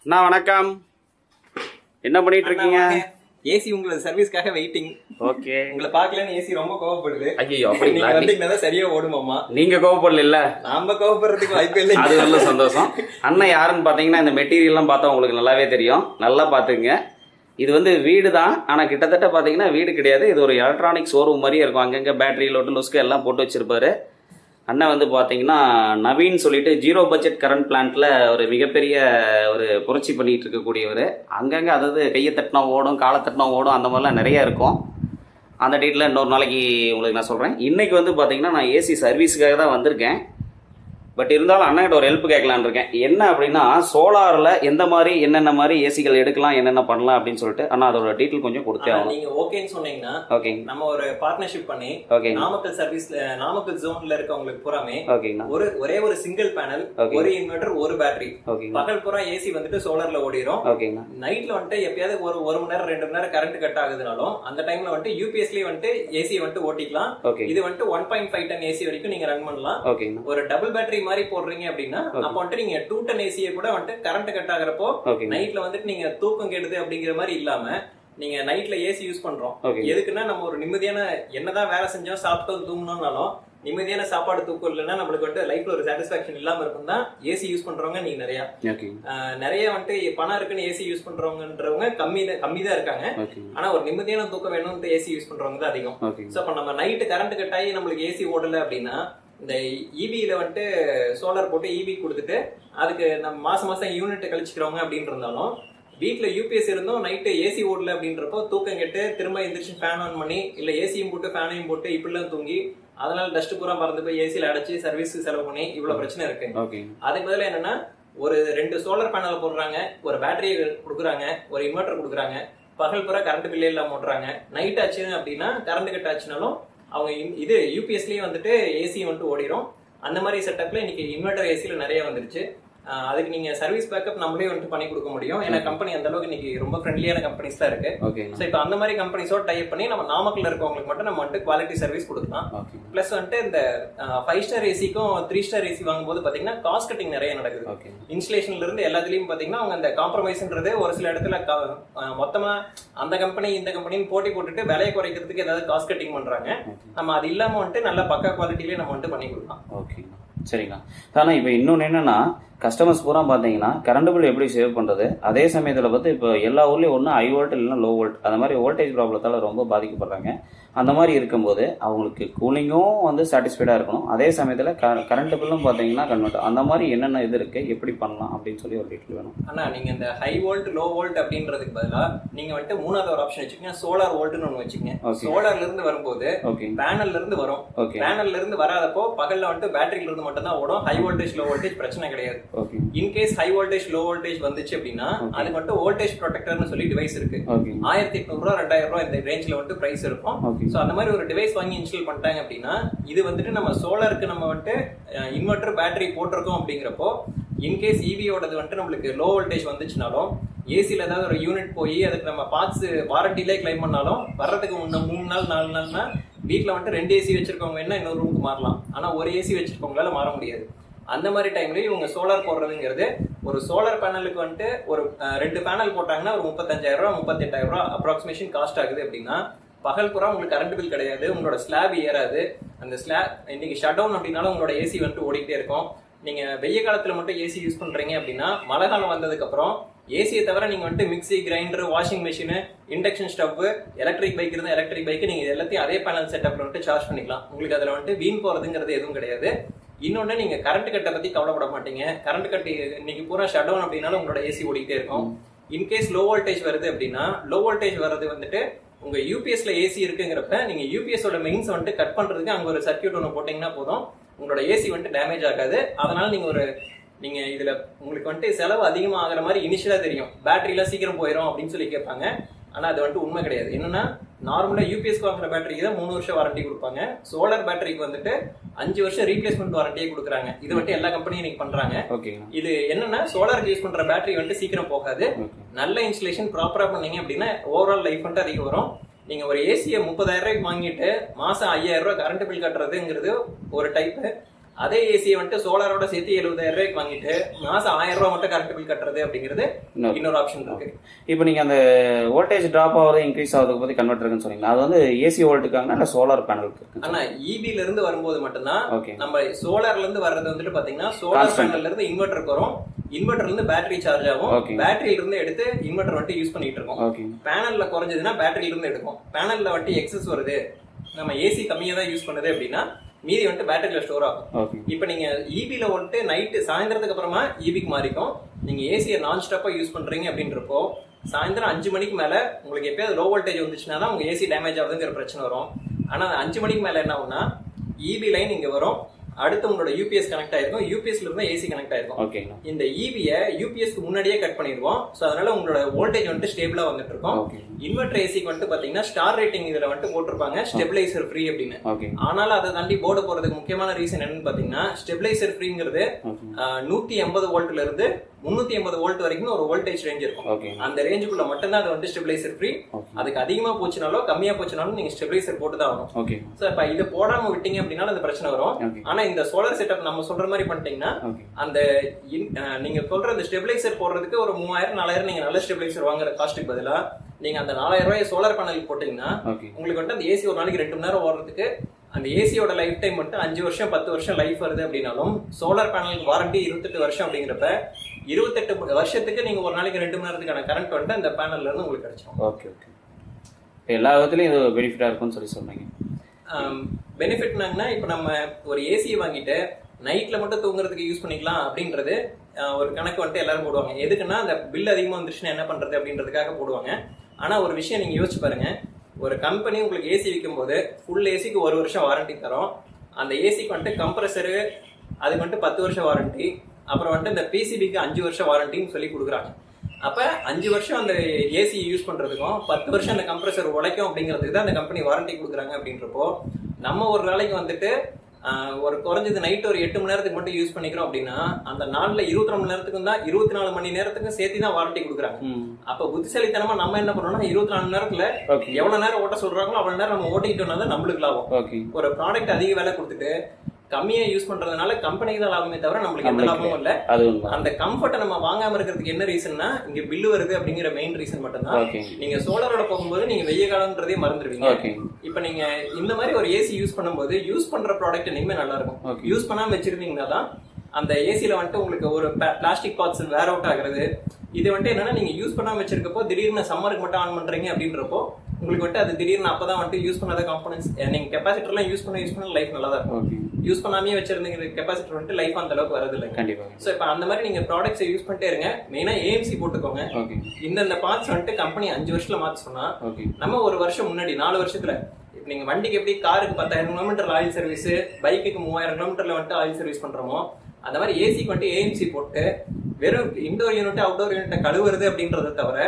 அண்ணா வணக்கம். என்ன பண்ணிட்டு இருக்கீங்க? ஏசி உங்களுக்கு சர்வீஸ்க்காக வெயிட்டிங். ஓகே. உங்களை பார்க்கலன்னு ஏசி ரொம்ப கோவப்படுது. ஐயோ அப்படிங்களா? நீங்க வந்தீங்கன்னா சரியா ஓடுமாமா. நீங்க கோவப்படல இல்ல? நாம கோவப்படுறதுக்கு வாய்ப்பே இல்லை. அது நல்ல சந்தோஷம். அண்ணன் யாருன்னு பாத்தீங்கன்னா இந்த மெட்டீரியல் எல்லாம் பார்த்தா உங்களுக்கு நல்லாவே தெரியும். நல்லா பாத்துங்க. இது வந்து வீடு தான், ஆனா கிட்டத்தட்ட பாத்தீங்கன்னா வீடு கிடையாது. இது ஒரு எலக்ட்ரானிக் ஷோரூம் மாதிரியே இருக்கும். அங்கங்க பேட்டரி லோட்டு லொஸ்க்கு எல்லாம் போட்டு வச்சிருப்பாரு. அண்ணன் வந்து பார்த்தீங்கன்னா நவீன் சொல்லிட்டு ஜீரோ பட்ஜெட் கரண்ட் பிளான்ட்ல ஒரு மிகப்பெரிய ஒரு புரட்சி பண்ணிட்டு இருக்கக்கூடியவர். அங்கங்கே அதாவது கையை தட்டினா ஓடும், காலை தட்டினா ஓடும், அந்த மாதிரிலாம் நிறைய இருக்கும். அந்த டீட்டெயிலில் இன்னொரு நாளைக்கு உங்களுக்கு நான் சொல்கிறேன். இன்றைக்கி வந்து பார்த்தீங்கன்னா நான் ஏசி சர்வீஸுக்காக தான் வந்திருக்கேன். பட் இருந்தாலும் அண்ணன்கிட்ட ஒரு ஹெல்ப் கேட்கலான்னு இருக்கேன். என்ன அப்படின்னா சோலாரில் எந்த மாதிரி என்னென்ன மாதிரி ஏசிகள் எடுக்கலாம், என்னென்ன பண்ணலாம் அப்படின்னு சொல்லிட்டு அண்ணா அதோட டீட்டெயில் கொஞ்சம் கொடுத்தே ஆகும். நீங்க ஓகேன்னு சொன்னீங்கன்னா ஓகே நம்ம ஒரு பார்ட்னர்ஷிப் பண்ணி ஓகே நாமக்கல் சர்வீஸ்ல நாமக்கல் ஜோன்ல இருக்கவங்களுக்கு பூராமே ஓகேங்கண்ணா ஒரே ஒரு சிங்கிள் பேனல், ஒரு இன்வெர்டர், ஒரு பேட்டரி. பகல் பூரா ஏசி வந்துட்டு சோலார்ல ஓடிடும். ஓகேங்கண்ணா. நைட்ல வந்துட்டு எப்பயாவது ஒரு மணி நேரம் 2 மணி நேரம் கரண்ட் கட் ஆகுதுனாலும் அந்த டைம்ல வந்துட்டு யூபிஎஸ்லயே வந்துட்டு ஏசி வந்துட்டு ஓட்டிக்கலாம். இது வந்துட்டு 1.5 டன் ஏசி வரைக்கும் நீங்க ரன் பண்ணலாம். ஒரு டபுள் பேட்டரி மாதிரி போடுறீங்க அப்படின்னா அப்ப வந்துட்டு நீங்க 2 டன் ஏசியை கூட வந்துட்டு கரண்ட் கட் ஆகிறப்போ நைட்ல வந்துட்டு நீங்க தூக்கம் கெடுது அப்படிங்கிற மாதிரி இல்லாம நீங்க நைட்ல ஏசி யூஸ் பண்றோம். எதுக்குன்னா நம்ம ஒரு நிம்மதியான என்னதான் வேலை செஞ்சோம் சாப்பிட்டோம் தூங்கணும்னாலும் நிம்மதியான சாப்பாடு தூக்கம் இல்லைன்னா நம்மளுக்கு வந்துட்டு லைஃப்ல ஒரு சாட்டிஸ்பாக்சன் இல்லாம இருக்கும் தான் ஏசி யூஸ் பண்றவங்க நீங்க நிறைய வந்துட்டு பணம் இருக்குன்னு ஏசி யூஸ் பண்றவங்கன்றவங்க கம்மி தான் இருக்காங்க. ஆனா ஒரு நிம்மதியான தூக்கம் வேணும்னு ஏசி யூஸ் பண்றவங்க தான் அதிகம். சோ அப்ப நம்ம நைட்டு கரண்ட் கட் ஆகி நம்மளுக்கு ஏசி ஓடல அப்படின்னா இந்த இபியில வந்துட்டு சோலார் போட்டு இபி கொடுத்துட்டு அதுக்கு நம்ம மாசம் யூனிட் கழிச்சுக்கிறவங்க அப்படின்னு இருந்தாலும் வீட்டுல யூபிஎஸ் இருந்தும் நைட்டு ஏசி ஓடல அப்படின்றப்போ தூக்கம் கெட்டு திரும்ப எந்திரிச்சு ஃபேன் ஆன் பண்ணி இல்ல ஏசியும் போட்டு ஃபேனையும் போட்டு இப்படிலாம் தூங்கி அதனால டஸ்ட் பூரா பறந்து போய் ஏசியில அடைச்சு சர்வீஸ் செலவு பண்ணி இவ்வளவு பிரச்சனை இருக்கு. அதுக்கு பதிலா என்னன்னா ஒரு 2 சோலார் பேனல் போடுறாங்க, ஒரு பேட்டரியை கொடுக்குறாங்க, ஒரு இன்வெர்டர் கொடுக்குறாங்க, பகல் பூரா கரண்ட் பில்லே இல்லாம ஓட்டுறாங்க. நைட் ஆச்சு அப்படின்னா கரண்ட் கட் ஆச்சுனாலும் அவங்க இது யூபிஎஸ்லயே வந்துட்டு ஏசி வந்துட்டு ஓடிடும். அந்த மாதிரி செட்டப்ல இன்னைக்கு இன்வெர்டர் ஏசில நிறைய வந்துருச்சு. அதுக்கு நீங்க சர்வீஸ் பேக்கப் நம்மளே வந்துட்டு பண்ணி கொடுக்க முடியும். ஏன்னா கம்பெனி அந்த அளவுக்கு இன்னைக்கு ரொம்ப ஃப்ரெண்ட்லியான கம்பெனிஸ் தான் இருக்கு. சோ இப்போ அந்த மாதிரி கம்பெனிஸோட டைப் பண்ணி நம்ம நாமக்கல்ல இருக்கவங்களுக்கு மட்டும் நம்ம வந்துட்டு குவாலிட்டி சர்வீஸ் கொடுக்கலாம். பிளஸ் வந்துட்டு இந்த 5 ஸ்டார் ஏசிக்கும் 3 ஸ்டார் ஏசி வாங்கும்போது பாத்தீங்கன்னா காஸ்ட் கட்டிங் நிறைய நடக்குது. இன்ஸ்டலேஷன்ல இருந்து எல்லாத்துலயும் பாத்தீங்கன்னா அவங்க அந்த காம்ப்ரமைஸ்ன்றது ஒரு சில இடத்துல மொத்தமா அந்த கம்பெனி இந்த கம்பெனின்னு போட்டி போட்டுட்டு விலையை குறைக்கிறதுக்கு ஏதாவது காஸ்ட் கட்டிங் பண்றாங்க. நம்ம அது இல்லாம வந்துட்டு நல்ல பக்கா குவாலிட்டிலேயே நம்ம வந்துட்டு பண்ணி கொடுக்கலாம். சரிங்களா. ஆனா இப்ப இன்னொன்னு என்னன்னா கஸ்டமர்ஸ் பூரா பாத்தீங்கன்னா கரண்ட் பில் எப்படி சேவ் பண்றது, அதே சமயத்துல பார்த்து இப்போ எல்லா ஊர்லயும் ஒண்ணு ஹை வோல்ட் இல்லைன்னா லோ வோல்ட் அந்த மாதிரி வோல்டேஜ் ப்ராப்ளத்தால ரொம்ப பாதிக்கப்படுறாங்க. அந்த மாதிரி இருக்கும்போது அவங்களுக்கு கூலிங்கும் வந்து சாட்டிஸ்ஃபைடா இருக்கணும், அதே சமயத்துல கரண்ட் பில்லும் பாத்தீங்கன்னா கன்வெர்ட் அந்த மாதிரி என்னென்ன இது இருக்கு எப்படி பண்ணலாம் அப்படின்னு சொல்லி ஒரு டீட்டெயில் வேணும். ஆனா நீங்க இந்த ஹை வோல்ட் லோ வோல்ட் அப்படின்றதுக்கு பதிலா நீங்க வந்துட்டு மூணாவது ஒரு ஆப்ஷன் வச்சுக்கீங்க, சோலார் வோல்ட்னு ஒண்ணு வச்சுக்கீங்க. சோலார்ல இருந்து வரும்போது பேனல்ல இருந்து வரும். பேனல்ல இருந்து வராதப்போ பகல்ல வந்துட்டு பேட்டரியில இருந்து மட்டும் தான் ஓடும். ஹை வோல்டேஜ் லோ வோல்டேஜ் பிரச்சனை கிடையாது. In case high voltage low voltage வந்துச்சு அப்படின்னா அது மட்டும் வோல்டேஜ் ப்ரொடெக்டர்னு சொல்லி டிவைஸ் இருக்கு. 1800 ரூபா 2000 ரூபா இந்த ரேஞ்ச்ல வந்துட்டு பிரைஸ் இருக்கும். சோ அந்த மாதிரி ஒரு டிவைஸ் வாங்கி இன்ஸ்டால் பண்ணிட்டாங்க அப்படின்னா இது வந்துட்டு நம்ம சோலாருக்கு நம்ம வந்துட்டு இன்வெர்டர் பேட்டரி போட்டிருக்கோம் அப்படிங்கிறப்போ இன்கேஸ் இபியோடது வந்துட்டு நம்மளுக்கு லோ வோல்டேஜ் வந்துச்சுனாலும் ஏசில ஏதாவது ஒரு யூனிட் போய் அதுக்கு நம்ம பார்ட்ஸ் வாரண்டிலே கிளைம் பண்ணாலும் வர்றதுக்கு 3 நாள் 4 நாள்னா வீட்டுல வந்துட்டு 2 ஏசி வச்சிருக்கவங்க என்ன இன்னொரு ரூமுக்கு மாறலாம். ஆனா ஒரு ஏசி வச்சிருக்கவங்களால மாற முடியாது. அந்த மாதிரி டைம்ல இவங்க சோலார் போடுறதுங்கிறது ஒரு சோலார் பேனலுக்கு வந்துட்டு ஒரு 2 பேனல் போட்டாங்கன்னா ஒரு 35,000 ரூபா 38,000 ரூபா அப்ராக்சிமேஷன் காஸ்ட் ஆகுது அப்படின்னா பகல் பூரா உங்களுக்கு கரண்ட் பில் கிடையாது, உங்களோட ஸ்லாப் ஏறாது. அந்த ஸ்லாப் இன்னைக்கு ஷட் டவுன் அப்படின்னாலும் உங்களோட ஏசி வந்துட்டு ஓடிக்கிட்டே இருக்கும். நீங்க வெய்ய காலத்துல மட்டும் ஏசி யூஸ் பண்றீங்க அப்படின்னா மழை காலம் வந்ததுக்கு அப்புறம் ஏசியை தவிர நீங்க வந்துட்டு mixie, grinder, washing machine, induction stove, electric bike இருந்தா எலக்ட்ரிக் பைக் நீங்க எல்லாத்தையும் அதே பேனல் செட்டப்ல வந்துட்டு சார்ஜ் பண்ணிக்கலாம். உங்களுக்கு அதுல வந்துட்டு வீண் போறதுங்கிறது எதுவும் கிடையாது. இன்னொன்னு நீங்க கரண்ட் கட்டை பத்தி கவலைப்பட மாட்டீங்க. கரண்ட் கட்டு இன்னைக்கு பூரா ஷட் டவுன் அப்படின்னாலும் உங்களோட ஏசி ஓடிக்கிட்டே இருக்கும். இன்கேஸ் லோ வோல்டேஜ் வருது அப்படின்னா லோ வோல்டேஜ் வர்றது வந்துட்டு உங்க யூபிஎஸ்ல ஏசி இருக்குங்கிறப்ப நீங்க யூபிஎஸ் மெயின்ஸ் வந்துட்டு கட் பண்றதுக்கு அங்க ஒரு சர்க்யூட் ஒன்று போட்டீங்கன்னா போதும், உங்களோட ஏசி வந்துட்டு டேமேஜ் ஆகாது. அதனால நீங்க இதுல உங்களுக்கு வந்துட்டு செலவு அதிகமா ஆகிற மாதிரி இனிஷியலா தெரியும். பேட்டரியில சீக்கிரம் போயிடும் அப்படின்னு சொல்லி கேட்பாங்க. ஆனா அது வந்துட்டு உண்மை கிடையாது. என்னன்னா நார்மலா யூபிஎஸ் வாங்குற பேட்டரிக்கு தான் 3 வருஷம் வாரண்டி கொடுப்பாங்க. சோலார் பேட்டரிக்கு வந்துட்டு 5 வருஷம் ரீப்ளேஸ்மெண்ட் வாரண்டியே கொடுக்குறாங்க. இது வந்துட்டு எல்லா கம்பெனியும் இன்னைக்கு பண்றாங்க. இது என்னன்னா சோலாருக்கு யூஸ் பண்ற பேட்டரி வந்துட்டு சீக்கிரம் போகாது. நல்ல இன்ஸ்டலேஷன் ப்ராப்பரா பண்ணீங்க அப்படின்னா ஓவரால் லைஃப் வந்துட்டு அதிகம் வரும். நீங்க ஒரு ஏசியை 30,000 ரூபாய்க்கு வாங்கிட்டு மாசம் 5,000 ரூபாய் கரண்ட் பில் கட்டுறதுங்கிறது ஒரு டைப். அதே ஏசியை வந்துட்டு சோலாரோட சேர்த்து 70,000 ரூபாய்க்கு வாங்கிட்டு மாசம் 1000 ரூபாய் மட்டும் கரண்ட் பில் கட்டுறது அப்படிங்கிறது இன்னொரு ஆப்ஷன் இருக்கு. இப்போ நீங்க அந்த வோல்டேஜ் டிராப் ஆகுது இன்க்ரீஸ் ஆகுது பத்தி கன்வெர்ட் இருக்குன்னு சொன்னீங்க, அது வந்து ஏசி வோல்ட்டுக்கான இல்ல சோலார் பேனலுக்கு? ஆனா இபில இருந்து வரும்போது மட்டும்தான் நம்ம சோலார்ல இருந்து வர்றது வந்துட்டு பாத்தீங்கன்னா சோலார் பேனல்ல இருந்து இன்வெர்டருக்கு வரும், இன்வெர்டர்ல இருந்து பேட்டரி சார்ஜ் ஆகும், பேட்டரியில இருந்து எடுத்து இன்வெர்டர் வந்துட்டு யூஸ் பண்ணிட்டு இருக்கோம். பேனல்ல குறைஞ்சதுன்னா பேட்டரியில இருந்து எடுக்கும், பேனல்ல வந்துட்டு எக்ஸஸ் வருது நம்ம ஏசி கம்மியா தான் யூஸ் பண்ணுது அப்படின்னா மீதி வந்துட்டு பேட்டரியில ஸ்டோர் ஆகும். இப்ப நீங்க இபில வந்துட்டு நைட்டு சாயந்தரத்துக்கு அப்புறமா இபிக்கு மாறிக்கும். நீங்க ஏசியை நான் ஸ்டாப்பா யூஸ் பண்றீங்க அப்படின்றப்போ சாயந்தரம் 5 மணிக்கு மேல உங்களுக்கு எப்பயாவது லோ வோல்டேஜ் வந்துச்சுன்னா தான் உங்க ஏசி டேமேஜ் ஆகுதுங்கிற பிரச்சனை வரும். ஆனா 5 மணிக்கு மேல என்ன ஆகும்னா இபி லைன் இங்க வரும், அடுத்து உங்களோட யூபிஎஸ் கனெக்ட் ஆயிருக்கும், யூபிஎஸ்ல இருந்து ஏசி கனெக்ட் ஆயிருக்கும். இந்த இபிய யூபிஎஸ்க்கு முன்னாடியே கட் பண்ணிடுவோம். சோ அதனால உங்களோட வோல்டேஜ் வந்துட்டு ஸ்டேபிளா வந்துட்டு இருக்கும். இன்வெர்டர் ஏசிக்கு வந்துட்டு பாத்தீங்கன்னா ஸ்டார் ரேட்டிங் இதுல வந்துட்டு போட்டிருப்பாங்க ஸ்டெபிலைசர் ஃப்ரீ அப்படின்னு. ஆனாலும் அதை தாண்டி போர்டு போறதுக்கு முக்கியமான ரீசன் என்னன்னு பாத்தீங்கன்னா ஸ்டெபிலைசர் ஃப்ரீங்கிறது 180 வோல்ட்ல இருந்து 380 வோல்ட் வரைக்கும் ஒரு வோல்டேஜ் ரேஞ்ச் இருக்கும். அந்த ரேஞ்சுக்குள்ள மட்டும்தான் அது வந்து ஸ்டெபிலைசர் ஃப்ரீ. அதுக்கு அதிகமா போச்சுனாலோ கம்மியா போச்சுனாலும் நீங்க ஸ்டெபிலைசர் போட்டு தான் ஆகணும். சோ இப்ப இது போடாம விட்டீங்க அப்படின்னா அந்த பிரச்சனை வரும். ஆனா இந்த சோலார் செட்டப் நம்ம சொல்ற மாதிரி பண்ணிட்டீங்கன்னா அந்த நீங்க சொல்ற அந்த ஸ்டெபிலைசர் போடுறதுக்கு ஒரு 3000-4000 நீங்க நல்ல ஸ்டெபிலைசர் வாங்குற காஸ்ட்டுக்கு பதிலா நீங்க அந்த 4000 ரூபாய் சோலார் பேனல் போட்டீங்கன்னா உங்களுக்கு வந்து அந்த ஏசி ஒரு நாளைக்கு 2 மணி நேரம் ஓடுறதுக்கு அந்த ஏசியோட லைஃப் டைம் மட்டும் 5 வருஷம் 10 வருஷம் லைஃப் வருது அப்படின்னாலும் சோலார் பேனலுக்கு வாரண்டி 28 வருஷம் அப்படிங்கிறப்ப 28 வருஷத்துக்கு நீங்க ஒரு நாளைக்கு 2 மணி நேரத்துக்கான கரண்ட் வந்துட்டு அந்த பேனல்ல இருந்து உங்களுக்கு கிடைச்சிடும். Okay okay. எல்லா விதத்துலயும் இது பெனிஃபிட்டா இருக்கும்னு சொல்லி சொன்னீங்க. பெனிஃபிட்னாங்கன்னா இப்ப நம்ம ஒரு ஏசியை வாங்கிட்டு நைட்ல மட்டும் தூங்குறதுக்கு யூஸ் பண்ணிக்கலாம் அப்படின்றது ஒரு கணக்கு வந்துட்டு எல்லாரும் போடுவாங்க. எதுக்குன்னா அந்த பில் அதிகமா வந்துருச்சுன்னா என்ன பண்றது அப்படின்றதுக்காக போடுவாங்க. ஆனா ஒரு விஷயம் நீங்க யோசிச்சு பாருங்க, ஒரு கம்பெனி உங்களுக்கு ஏசி விற்கும் போது ஃபுல் ஏசிக்கு 1 வருஷம் வாரண்டி தரும். அந்த ஏசிக்கு வந்துட்டு கம்ப்ரஸரு அதுக்கு வந்துட்டு 10 வருஷம் வாரண்டி, அப்புறம் வந்துட்டு இந்த பிசிபிக்கு 5 வருஷம் வாரண்டின்னு சொல்லி கொடுக்குறாங்க. அப்ப 5 வருஷம் அந்த ஏசி யூஸ் பண்றதுக்கும் 10 வருஷம் அந்த கம்ப்ரஸர் உழைக்கும் அப்படிங்கிறதுக்கு தான் அந்த கம்பெனி வாரண்டி கொடுக்குறாங்க. அப்படின்றப்போ நம்ம ஒரு நாளைக்கு வந்துட்டு ஒரு குறைஞ்சது நைட் ஒரு 8 மணி நேரத்துக்கு மட்டும் யூஸ் பண்ணிக்கிறோம் அப்படின்னா அந்த நாள்ல 22 மணி நேரத்துக்கும் தான் 24 மணி நேரத்துக்கும் சேர்த்து தான் வாரண்டி கொடுக்குறாங்க. அப்ப புத்திசாலித்தனமா நம்ம என்ன பண்ணோம்னா 24 மணி நேரத்துல எவ்வளவு நேரம் ஓட்ட சொல்றாங்களோ அவ்வளவு நேரம் நம்ம ஓட்டிக்கிட்டோம்னா தான் நம்மளுக்கு லாபம். ஒரு ப்ராடக்ட் அதிக விலை கொடுத்துட்டு கம்மியா யூஸ் பண்றதுனால கம்பெனிக்கு தான் லாபமே தவிர நம்மளுக்கு எந்த லாபமும் இல்ல. அந்த கம்ஃபர்ட்டை நம்ம வாங்காம இருக்கிறதுக்கு என்ன ரீசன்னா இங்க பில்லு வருது அப்படிங்கிற மெயின் ரீசன் மட்டும் தான். நீங்க சோலாரோட போகும்போது நீங்க வெய்ய காலம்ன்றதே மறந்துடுவீங்க. இப்ப நீங்க இந்த மாதிரி ஒரு ஏசி யூஸ் பண்ணும்போது யூஸ் பண்ற ப்ராடக்ட் இனிமே நல்லா இருக்கும். யூஸ் பண்ணாம வச்சிருந்தீங்கன்னா தான் அந்த ஏசில வந்துட்டு உங்களுக்கு ஒரு பிளாஸ்டிக் பார்ட்ஸ் வேர் அவுட் ஆகுறது. இது வந்துட்டு என்னன்னா நீங்க யூஸ் பண்ணாம வச்சிருக்கப்போ திடீர்னு சம்மருக்கு மட்டும் ஆன் பண்றீங்க அப்படின்றப்போ உங்களுக்கு வந்துட்டு அது திடீர்னு அப்பதான் வந்துட்டு யூஸ் பண்ணாத காம்பனன்ட்ஸ் நீங்க கெப்பாசிட்டர் எல்லாம் யூஸ் பண்ண லைஃப் நல்லா தான் இருக்கும். யூஸ் பண்ணாமே வச்சிருந்தீங்க கெப்பாசிட்டர் வந்துட்டு லைஃப் அந்த அளவுக்கு வரது இல்லை. கண்டிப்பா. சோ இப்ப அந்த மாதிரி நீங்க ப்ராடக்ட்ஸ் யூஸ் பண்ணிட்டே இருங்க. மெயினா ஏஎம்சி போட்டுக்கோங்க. இந்த பார்ட்ஸ் வந்துட்டு கம்பெனி 5 வருஷத்துல மாத்த சொன்னா நம்ம ஒரு வருஷம் முன்னாடி 4 வருஷத்துல நீங்க வண்டிக்கு எப்படி காருக்கு 10,000 கிலோமீட்டர் ஆயில் சர்வீஸ், பைக்குக்கு 3000 கிலோமீட்டர்ல வந்துட்டு ஆயில் சர்வீஸ் பண்றோமோ அந்த மாதிரி ஏசிக்கு வந்துட்டு ஏஎம்சி போட்டு வெறும் இன்டோர் யூனிட் அவுட்டோர் யூனிட் கழுவுறது அப்படின்றத தவிர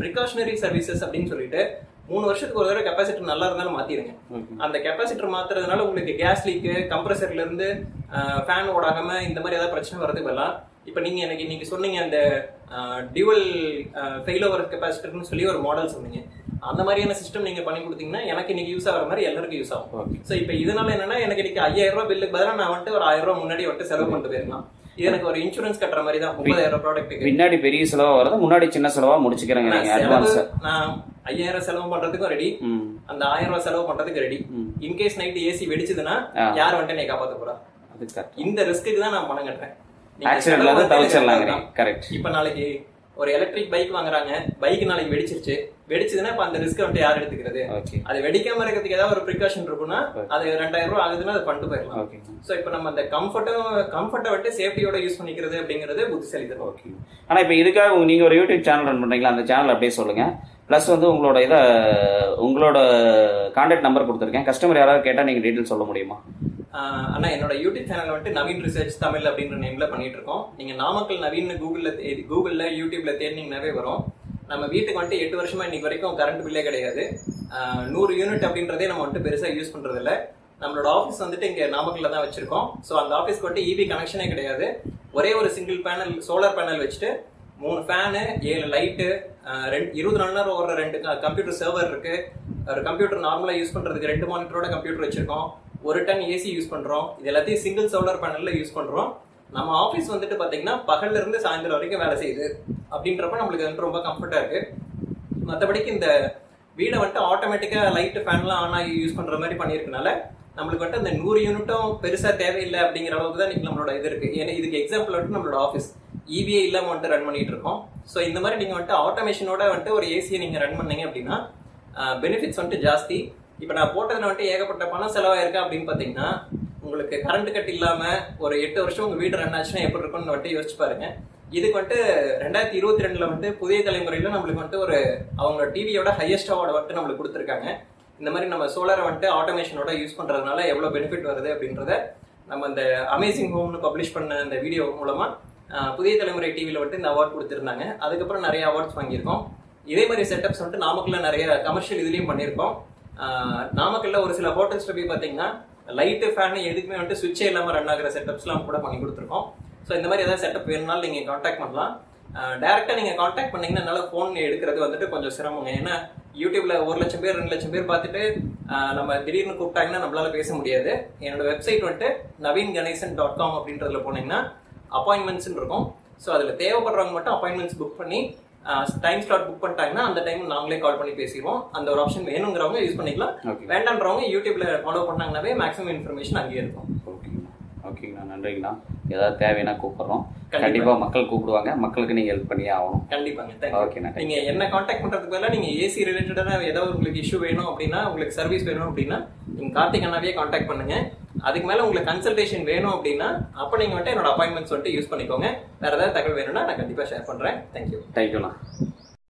ப்ரிகாஷனரி சர்வீசஸ் அப்படின்னு சொல்லிட்டு 3 வருஷத்துக்கு ஒரு தடவை கெப்பாசிட்டர் நல்லா இருந்தாலும் மாத்திருங்க. அந்த கெப்பாசிட்டர் மாத்துறதுனால உங்களுக்கு கேஸ் லீக்கு, கம்ப்ரஸர்ல இருந்து ஃபேன் ஓடாகாம இந்த மாதிரி ஏதாவது பிரச்சனை வரதுக்கு வரலாம். இப்ப நீங்க எனக்கு நீங்க சொன்னீங்க அந்த டியூவல் ஃபெயிலோவர் கெப்பாசிட்டர்னு சொல்லி ஒரு மாடல் சொன்னீங்க. அந்த மாதிரியான சிஸ்டம் நீங்க பண்ணி கொடுத்தீங்கன்னா எனக்கு இன்னைக்கு யூஸ் ஆகிற மாதிரி எல்லாருக்கும் யூஸ் ஆகும். சோ இப்ப இதனால என்னன்னா எனக்கு இன்னைக்கு 5000 ரூபாய் பில்லுக்கு பதிலாக நான் வந்துட்டு ஒரு 1000 ரூபாய் முன்னாடி வந்துட்டு செலவு பண்ணிட்டு போயிருக்கலாம். இது எனக்கு ஒரு இன்சூரன்ஸ் கட்டுற மாதிரி தான். 30,000 ப்ராடக்ட்டுக்கு பின்னாடி பெரிய செலவா வருது, முன்னாடி சின்ன செலவா முடிச்சுக்கிறேன். நான் 5000 செலவு பண்றதுக்கும் ரெடி, அந்த 1000 ரூபாய் செலவு பண்றதுக்கு ரெடி. இன்கேஸ் நைட் ஏசி வெடிச்சதுன்னா யார் வந்துட்டு என்னை காப்பாத்த போறா? இந்த ரிஸ்க்கு தான் நான் பணம் கட்டுறேன். இப்ப நாளைக்கு ஒரு எலக்ட்ரிக் பைக் வாங்குறாங்க, பைக் நாளைக்கு வெடிச்சதுன்னா இப்ப அந்த ரிஸ்க் வந்துட்டு யார் எடுத்துக்கிறது? அது வெடிக்காம இருக்கிறதுக்கு ஏதாவது ஒரு ப்ரிகாஷன் இருக்குன்னா அது 2000 ரூபாய் ஆகுதுன்னா அதை பண்ணிட்டு போயிடலாம். சோ இப்ப நம்ம அந்த கம்ஃபர்ட்டை விட்டு சேஃப்டியோட யூஸ் பண்ணிக்கிறது அப்படிங்கிறது புத்திசாலித்தனம். ஆனா இப்ப இதுக்காக நீங்க ஒரு யூடியூப் சேனல் ரன் பண்றீங்களா? அந்த சேனல் அப்படியே சொல்லுங்க. பிளஸ் வந்து உங்களோட கான்டாக்ட் நம்பர் கொடுத்துருக்கேன். கஸ்டமர் யாராவது கேட்டா நீங்க டீடைல் சொல்ல முடியுமா? ஆனா என்னோட யூடியூப் சேனல் வந்துட்டு நவீன் ரிசர்ச் தமிழ் அப்படின்ற நேம்ல பண்ணிட்டு இருக்கோம். நீங்க நாமக்கல் நவீன் கூகுள்ல யூடியூப்ல தேடினீங்கன்னாவே வரும். நம்ம வீட்டுக்கு வந்துட்டு 8 வருஷமா இன்னைக்கு வரைக்கும் கரண்ட் பில்லே கிடையாது. 100 யூனிட் அப்படின்றதே நம்ம வந்துட்டு பெருசா யூஸ் பண்றது இல்ல. நம்மளோட ஆஃபீஸ் வந்துட்டு இங்க நாமக்கல்ல தான் வச்சிருக்கோம். ஸோ அந்த ஆஃபீஸ்க்கு வந்துட்டு இபி கனெக்ஷனே கிடையாது. ஒரே ஒரு சிங்கிள் பேனல் சோலார் பேனல் வச்சுட்டு 3 ஃபேனு, 7 லைட்டு, 24 மணி நேரம் ஓடுற 2 கம்ப்யூட்டர் சர்வர் இருக்கு. ஒரு கம்ப்யூட்டர் நார்மலா யூஸ் பண்றதுக்கு 2 மானிட்டரோட கம்ப்யூட்டர் வச்சிருக்கோம். 1 டன் ஏசி யூஸ் பண்றோம். இது எல்லாத்தையும் சிங்கிள் சோலார் பேனல்ல யூஸ் பண்றோம். நம்ம ஆபீஸ் வந்துட்டு பாத்தீங்கன்னா பகல்ல இருந்து சாயந்தரம் வரைக்கும் வேலை செய்யுது அப்படின்றப்ப நம்மளுக்கு வந்து ரொம்ப கம்ஃபர்ட்டா இருக்கு. மற்றபடிக்கு இந்த வீடை வந்துட்டு ஆட்டோமேட்டிக்கா லைட் ஃபேன்லாம் ஆன் ஆகி யூஸ் பண்ற மாதிரி பண்ணிருக்கனால நம்மளுக்கு வந்துட்டு அந்த 100 யூனிட்டும் பெருசா தேவையில்லை அப்படிங்கிற அளவுக்கு தான் இன்னைக்கு நம்மளோட இது இருக்கு. ஏன்னா இதுக்கு எக்ஸாம்பிள் வந்துட்டு நம்மளோட ஆஃபீஸ் இபிஐ இல்லாம வந்துட்டு ரன் பண்ணிட்டு இருக்கோம். ஸோ இந்த மாதிரி நீங்க வந்துட்டு ஆட்டோமேஷனோட வந்துட்டு ஒரு ஏசியை நீங்க ரன் பண்ணீங்க அப்படின்னா பெனிஃபிட்ஸ் வந்துட்டு ஜாஸ்தி. இப்போ நான் போட்டதுல வந்துட்டு ஏகப்பட்ட பணம் செலவாயிருக்கா அப்படின்னு பாத்தீங்கன்னா உங்களுக்கு கரண்ட் கட் இல்லாம ஒரு 8 வருஷம் உங்க வீடு ரன் ஆச்சுன்னா எப்படி இருக்கும்னு வந்துட்டு யோசிச்சு பாருங்க. இதுக்கு வந்துட்டு 2022ல வந்துட்டு புதிய தலைமுறையில நம்மளுக்கு வந்துட்டு ஒரு அவங்களோட டிவியோட ஹையஸ்ட் அவார்டு வந்துட்டு நம்மளுக்கு கொடுத்துருக்காங்க. இந்த மாதிரி நம்ம சோலாரை வந்துட்டு ஆட்டோமேஷனோட யூஸ் பண்றதுனால எவ்வளவு பெனிஃபிட் வருது அப்படின்றத நம்ம இந்த அமேசிங் ஹோம்னு பப்ளிஷ் பண்ண இந்த வீடியோ மூலமா புதிய தலைமுறை டிவியில வந்துட்டு இந்த அவார்ட் கொடுத்துருந்தாங்க. அதுக்கப்புறம் நிறைய அவார்ட்ஸ் வாங்கியிருக்கோம். இதே மாதிரி செட்டப்ஸ் வந்துட்டு நாமக்கல்ல நிறைய கமர்ஷியல் இதுலயும் பண்ணியிருக்கோம். நாமக்கல்ல ஒரு சில ஹோட்டல்ஸ்ல போய் பாத்தீங்கன்னா லைட்டு ஃபேன் எதுக்குமே வந்துட்டு சுவிட்சே இல்லாம ரன் ஆகிற செட்டப்ஸ்லாம் கூட பண்ணி கொடுத்துருக்கோம். ஸோ இந்த மாதிரி ஏதாவது செட்டப் வேணும்னாலும் நீங்க கான்டாக்ட் பண்ணலாம். டைரக்டா நீங்க கான்டாக்ட் பண்ணீங்கன்னா என்னால போன் எடுக்கிறது வந்துட்டு கொஞ்சம் சிரமங்க. ஏன்னா யூடியூப்ல 1 லட்சம் பேர் 2 லட்சம் பேர் பார்த்துட்டு நம்ம திடீர்னு கூப்பிட்டாங்கன்னா நம்மளால பேச முடியாது. என்னோட வெப்சைட் வந்துட்டு naveenganesan.com அப்படின்றதுல போனீங்கன்னா அப்பாயின்மெண்ட்ஸ் இருக்கும். ஸோ அதுல தேவைப்படுறவங்க மட்டும் அப்பாயின்மெண்ட்ஸ் புக் பண்ணி டைம் ஸ்லாட் புக் பண்ணிட்டாங்கன்னா அந்த டைம் நாங்களே கால் பண்ணி பேசிடுவோம். அந்த ஒரு ஆப்ஷன் வேணுங்கிறவங்க யூஸ் பண்ணிக்கலாம். வேண்டான்றவங்க யூடியூப்ல ஃபாலோ பண்ணாங்கன்னாவே மேக்ஸிமம் இன்ஃபர்மேஷன் அங்கேயே இருக்கும். ஓகேங்கண்ணா, நன்றிங்கண்ணா. ஏதாவது தேவைன்னா கூப்பிடுறோம். கண்டிப்பா மக்கள் கூப்பிடுவாங்க. மக்களுக்கு நீங்க ஹெல்ப் பண்ணியே ஆகணும். கண்டிப்பாங்க. ஓகேண்ணா. நீங்க என்ன கான்டாக்ட் பண்றதுக்கு பதிலா நீங்க ஏசி ரிலேட்டடா ஏதாவது உங்களுக்கு இஷ்யூ வேணும் அப்படின்னா, உங்களுக்கு சர்வீஸ் வேணும் அப்படின்னா நீங்க கார்த்திக் அண்ணாவே கான்டாக்ட் பண்ணுங்க. அதுக்கு மேல உங்களுக்கு கன்சல்டேஷன் வேணும் அப்படின்னா அப்ப நீங்க வந்துட்டு என்னோட அப்பாயின்மெண்ட்ஸ் வந்துட்டு யூஸ் பண்ணிக்கோங்க. வேற ஏதாவது தகவல் வேணும்னா நான் கண்டிப்பா ஷேர் பண்றேன். தேங்க்யூண்ணா.